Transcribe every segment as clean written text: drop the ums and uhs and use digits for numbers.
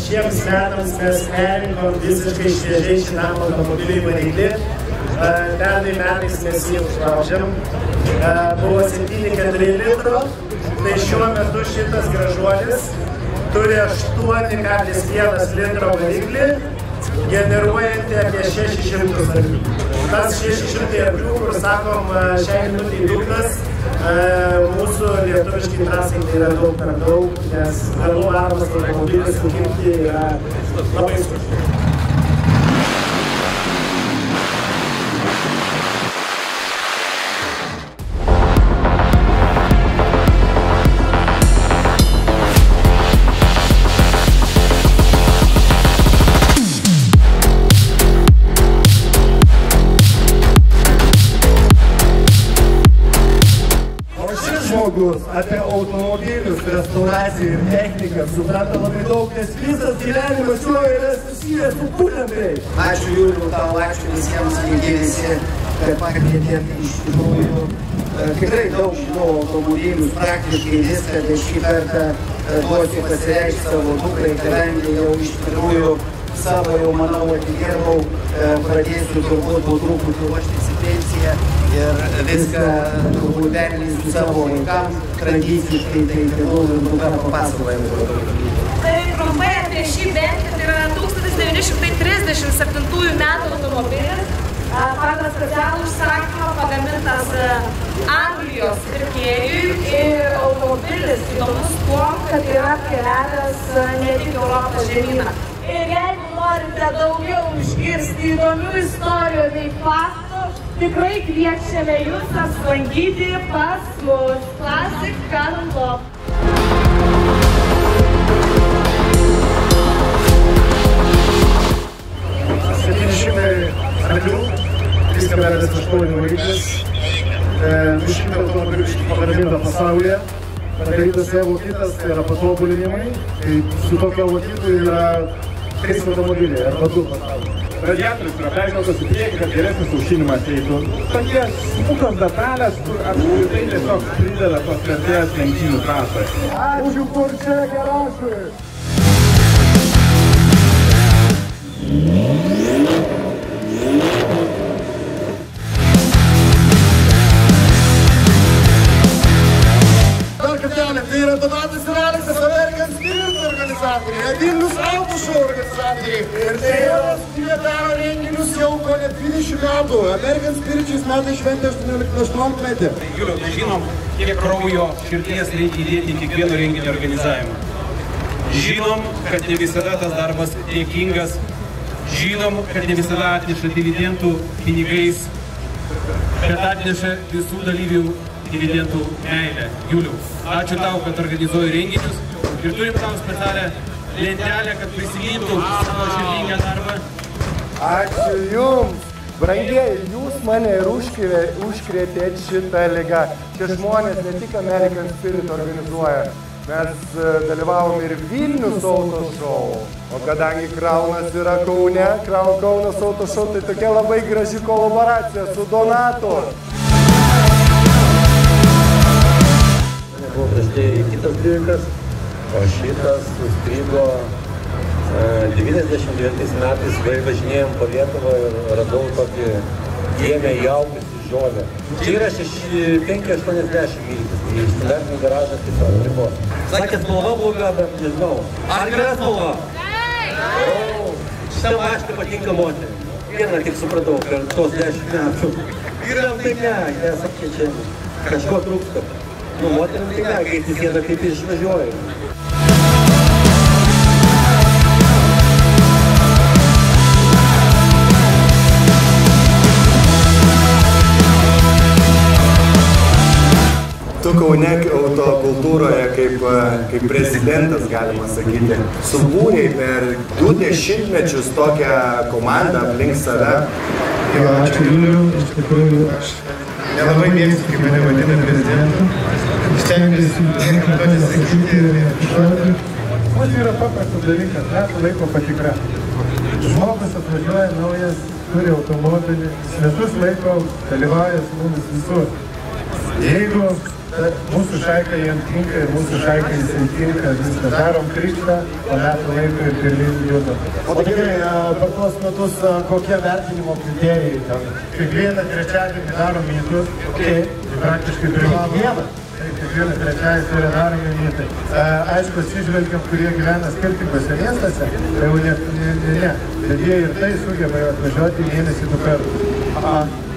šiems metams mes perrinkom visiškai šviežiai šitam automobiliui variklį. Pernai metais mes jį užlaužėm. Buvo 7,4 litro, tai šiuo metu šitas gražuolis turi 8,1 litro variklį, generuojantį apie 600 arklių. Tas 600 arklių, kur sakom, šiai minutei dugnas, mūsų lietuviškai trasai tai yra daug per daug, nes galų varomas automobilis sukirpti yra labai sunku. Apie automobilius, restauraciją ir techniką supranta labai daug, nes visas gyvenimas jo yra susijęs su būtent tai. Ačiū Juliau, tau ačiū visiems rinkėjai, kad pakvietėt iš tikrųjų. Tikrai daug žinau automobilius, praktiškai viską, tai šį kartą duosiu pasireikšti savo dukrai, kadangi jau iš tikrųjų savo jau, manau, atidirbau, pradėsiu turbūt po truputį ruoštis į pensiją ir viską turbūt perleisiu savo vaikams, tradiciškai, tai duką papasakojame. Tai trumpai apie šį Bentley, tai yra 1937 metų automobilis, pagal specialų užsakymą pagamintas Anglijos pirkėjui ir automobilis įdomus tuo, kad yra apkeliavęs ne tik Europos žemyną. Ir jeigu norite daugiau išgirsti įdomių istorijų bei faktų, tikrai kviečiame jūs apsilankyti pas mus Classic Car & Loft. 700 arklių, 3,8 variklis, 200 automobilių pagaminta pasaulyje, padarytas vokitas, tai yra patobulinimai, tai su tokio vokito yra 3 automobiliai arba 2 pasaulyje. Radiatorius yra perkeltas į priekį, kad geresnis aušinimas eitų. Tokie smulkios detalės, kur apskritai tiesiog prideda tos vertės lenktynių trasai. Ačiū Porsche garažui! Dar kartelį, tai yra Donatas ir Aleksas, American Spirit organizatoriai, Vilnius Auto Show organizatoriai. Ir tai yra, jie daro renginius jau kone 20 metų. American Spirit šiais metais šventė 18 metį. Juliau, tai žinom, kiek kraujo, širdies reikia įdėti į kiekvieno renginio organizavimą. Žinom, kad ne visada tas darbas dėkingas. Žinom, kad ne visada atneša dividendų pinigais, bet atneša visų dalyvių dividendų meilę. Juliau, ačiū tau, kad organizuoji renginius ir turim tau specialią lentelę, kad prisimintų savo širdingą darbą. Ačiū Jums! Brangieji, Jūs mane ir užkrėtėt šitą ligą. Šie žmonės ne tik American Spirit organizuoja. Mes dalyvavom ir Vilnius Auto Show. O kadangi Kraunas yra Kaune, Kaunas Auto Show, tai tokia labai graži kolaboracija su Donatu. Buvo prieš tai kitas dvikas, o šitas sustrigo 99 metais, kai važinėjom po Lietuvą ir radau tokį kiemę įaugusį žolę. Čia yra 580 mylitis, tai standartinį garažą tiesiog ribos. Sakė, spalva bloga, bet nežinau. Ar gera spalva? Šitą mašinį patinka moterį. Vieną tik supratau per tos 10 metų. Vyram tai ne, sakė, čia kažko trūksta. Nu, moterim tai ne, kai įsisėda kaip išvažiuoja. Tu Kaune autokultūroje kaip prezidentas, galima sakyti, subūrei per 2 dešimtmečius tokią komandą aplink save. Jo, ačiū Juliau, iš tikrųjų aš nelabai mėgstu, kaip mane vadina prezidentu. Stengiuosi pasisakyti ir išduoti. Mūsų yra paprastas dalykas, metų laiko patikra. Žmogus atvažiuoja naujas, turi automobilį, metus laiko dalyvauja su mumis visur. Jeigu mūsų šaika jiems tinka ir mūsų šaika jisai tinka, viską darom krikštą, po metų laiko ir pirmyn judam. O tai gerai, per tuos metus kokie vertinimo kriterijai ten? Kiekvieną trečiadienį darom mytus, tai praktiškai privalom. Kiekvieną trečiadienį tai daromi mytai. Aišku, atsižvelgiam, kurie gyvena skirtingose miestuose, tai jau ne. Bet jie ir tai sugeba atvažiuoti mėnesį 2 kartus.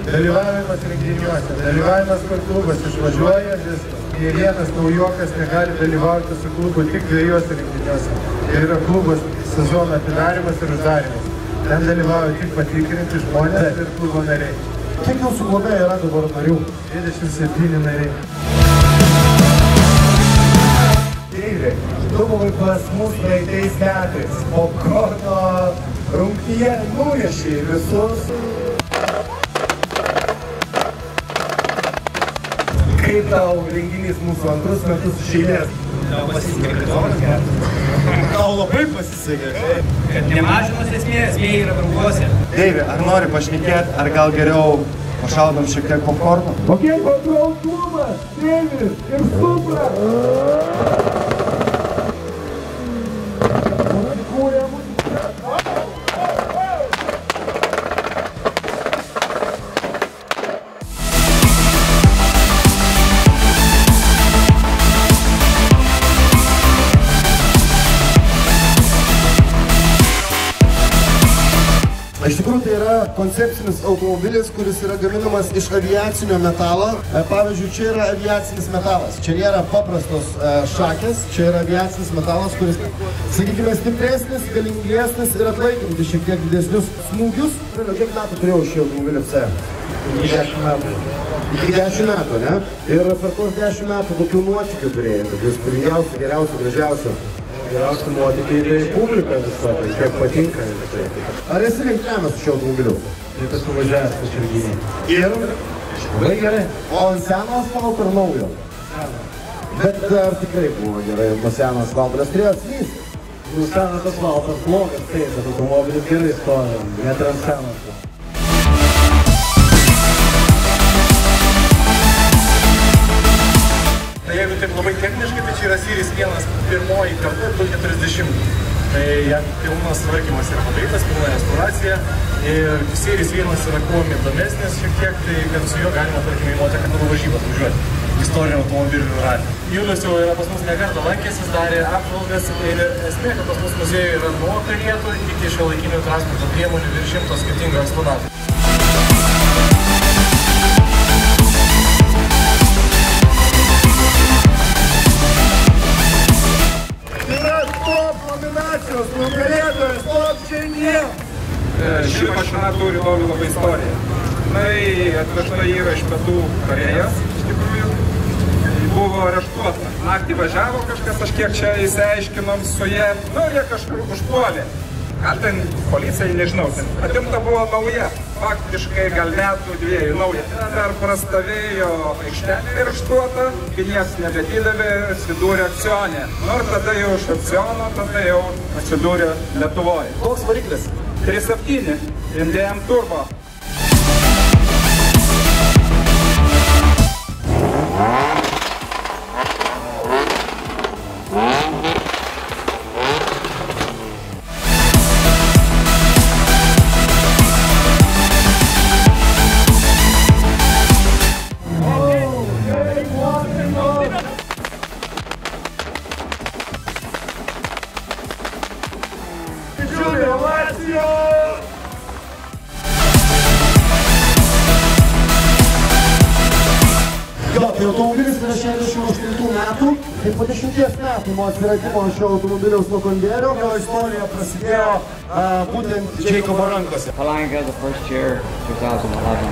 Dalyvavimas renginiuose, dalyvavimas kur klubas išvažiuoja, nes nei vienas naujokas negali dalyvauti su klubu tik 2 renginiuose. Tai yra klubas sezono atidarimas ir uždarimas. Ten dalyvauja tik patikrinti žmonės ir klubo nariai. Kiek jūsų klube yra dabar narių? 27 nariai. Deivi, tu buvai pas mus praeitais metais. Popkorno rungtyje nunešiai visus. Kaip tau renginys mūsų antrus metus iš eilės? Tau pasisekė prizoras geras. Tau labai pasisekė. Kad nemažinos esmė yra drauguose. Deivi, ar nori pašnekėti, ar gal geriau pašaudom šiek tiek popkorno? Kokie kontrol klubas, Deivis ir Supra! Iš tikrųjų, tai yra koncepcinis automobilis, kuris yra gaminamas iš aviacinio metalo. Pavyzdžiui, čia yra aviacinis metalas. Čia nėra paprastos šakės, čia yra aviacinis metalas, kuris, sakykime, stipresnis, galingesnis ir atlaikantis šiek tiek didesnius smūgius. Kiek metų turėjau šį automobilį FC? Iki 10 metų. Iki 10 metų, ne? Ir per tuos 10 metų kokių nuotykių turėjai, tokių spūdingiausių, geriausių, gražiausių. Geriausių nuotykiai tai publika visokai, kiek patinka. Ar esi lenktyniavęs su šiuo automobiliu? Taip esu važiavęs Kačerginėje. Ir? Labai gerai. O ant seno asfalto ar naujo? Bet ar tikrai buvo gerai nuo seno asfalto, nes turėjo slysti? Senas asfaltas blogas, taip, bet automobilis gerai stoja, net ir ant senas. Jeigu taip labai techniškai, tai čia yra Series 1 pirmoji karta 240. Tai jam pilnas tvarkymas yra padarytas, pilna restauracija. Ir Series 1 yra kuo įdomesnis šiek tiek, tai kad su juo galima, tarkime, į motokalnų varžybas važiuoti. Istorinio automobilių ralį. Julius jau yra pas mus ne kartą lankęsis, darė apžvalgas ir esmė, kad pas mus muziejuje yra nuo karietų iki šiuolaikinių transporto priemonių virš 100 skirtingų eksponatų. Nugalėtojas, stop šiandien! Ši mašina turi labai istoriją. Atvežta yra iš Pietų Korėjos, iš tikrųjų. Buvo areštuota. Naktį važiavo kažkas, aš kiek čia įsiaiškinom su jie, jie kažkur užpuolė. Gal ten policijai, nežinau, atimta buvo nauja, faktiškai gal metų 2 nauja. Dar prastovėjo aikštelė areštuota, nieks nebedidavė, atsidūrė akcionė. Ir tada jau iš akciono, tada jau atsidūrė Lietuvoje. Koks variklis? 3.7, MDM turbo. Tai automobilis yra 68 metų, tai po 10 metų nuo atsiradimo šio automobiliaus nuo konvejerio, jo istorija prasidėjo būtent Jacobo rankose. Palanga, the first year, 2011.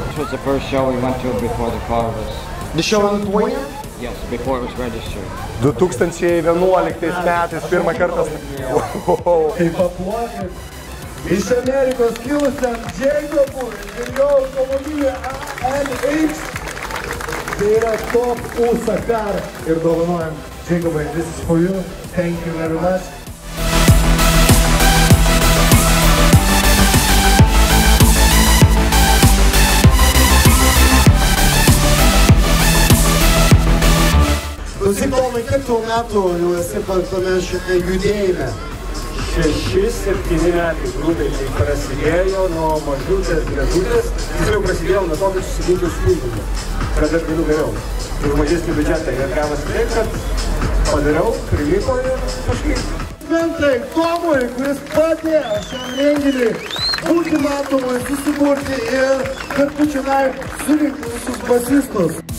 This was the first show we went to before the car was... The show in Lithuania? Yes, before it was registered. 2011 metais pirmą kartą. Tai paplokit iš Amerikos kilusiam Jacobui ir jo automobilį ANX. Tai yra top USACAR ir dovanojam Jacobai, this is for you, thank you very much. kiek tau metų jau esi tame šitame judėjime? 6-7 metai grubiai tai prasidėjo nuo mažutės gražutės. Tiksliau prasidėjo nuo to, kad susiginčiau su Vilniumi, kad aš galiu geriau. Ir mažesnį biudžetą. Ir gavosi taip, kad padariau, privyko ir kažkaip. Mentai Tomui, kuris padėjo šiam renginiui būti matomai, susiburti ir kartu čionai surinkti visus basistus.